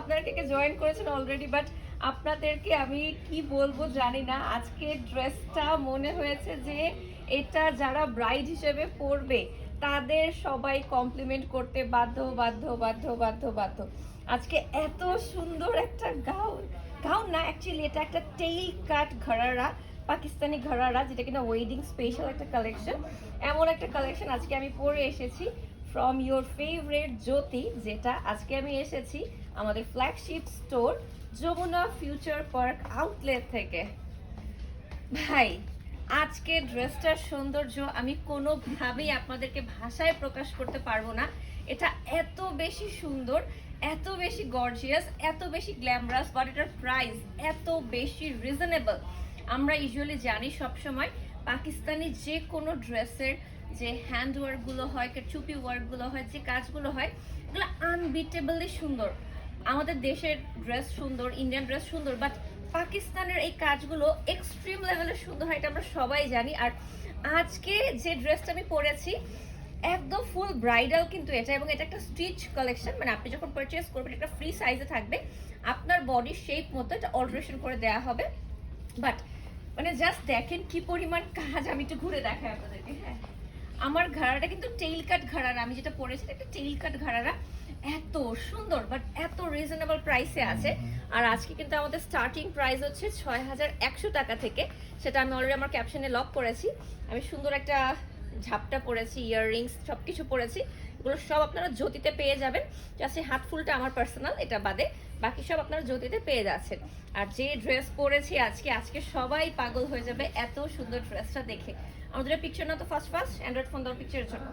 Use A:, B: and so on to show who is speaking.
A: আপনারা কে কে জয়েন করেছেন already, but আপনাদেরকে আমি কি বলবো জানি না। আজকে ড্রেসটা মনে হয়েছে যে এটা যারা ব্রাইড হিসেবে পরবে তাদের সবাই কমপ্লিমেন্ট করতে বাধ্য বাধ্য বাধ্য বাধ্য বাধ্য। আজকে এত সুন্দর একটা গাউন, গাউন না অ্যাকচুয়ালি এটা একটা টেইল কাট ঘরারা, পাকিস্তানি ঘরারা, যেটা কিনা ওয়েডিং স্পেশাল একটা কালেকশন। এমন একটা কালেকশন আজকে আমি পরে এসেছি ফ্রম ইউর ফেভারিট জ্যোতি, যেটা আজকে আমি এসেছি আমাদের flagship store Jamuna future park outlet থেকে। ভাই আজকে ড্রেসটার সৌন্দর্য আমি কোনোভাবেই আপনাদেরকে ভাষায় প্রকাশ করতে পারবো না। এটা এত বেশি সুন্দর, এত বেশি গর্জিয়াস, এত বেশি গ্ল্যামারাস, বাট এটার প্রাইস এত বেশি রিজনেবল। আমরা ইউজুয়ালি জানি সবসময় পাকিস্তানি যে কোনো ড্রেসের যে হ্যান্ড ওয়ার্কগুলো হয়, চুপি ওয়ার্কগুলো হয়, যে কাজগুলো হয়, এগুলো আনবিটেবলি সুন্দর। আমাদের দেশের ড্রেস সুন্দর, ইন্ডিয়ান ড্রেস সুন্দর, বাট পাকিস্তানের এই কাজগুলো এক্সট্রিম লেভেলের সুন্দর হয়, এটা আমরা সবাই জানি। আর আজকে যে ড্রেসটা আমি পরেছি একদম ফুল ব্রাইডাল কিন্তু এটা, এবং এটা একটা স্টিচ কালেকশন, মানে আপনি যখন পারচেস করবেন একটা ফ্রি সাইজে থাকবে, আপনার বডির শেপ মতো এটা অল্টারেশন করে দেওয়া হবে। বাট মানে জাস্ট দেখেন কি পরিমাণ কাজ, আমি একটু ঘুরে দেখাই আপনাদেরকে। হ্যাঁ, আমার ঘাড়াটা কিন্তু টেইল কাট ঘাড়ারা, আমি যেটা পরেছি একটা টেইল কাট ঘাড়ারা, এত সুন্দর বাট এত রিজনেবল প্রাইসে আছে। আর আজকে কিন্তু আমাদের স্টার্টিং প্রাইস হচ্ছে 6100 টাকা থেকে, সেটা আমি অলরেডি আমার ক্যাপশনে লক করেছি। আমি সুন্দর একটা ঝাপটা পরেছি, ইয়াররিংস সব কিছু পরেছি, এগুলো সব আপনারা জ্যোতিতে পেয়ে যাবেন। জাস্ট এই হাত ফুলটা আমার পার্সোনাল, এটা বাদে বাকি সব আপনারা জ্যোতিতে পেয়ে যাচ্ছেন। আর যে ড্রেস পরেছি আজকে, আজকে সবাই পাগল হয়ে যাবে এত সুন্দর ড্রেসটা দেখে। আমাদের পিকচার না তো ফার্স্ট অ্যান্ড্রয়েড ফোন দেওয়ার পিকচারের জন্য।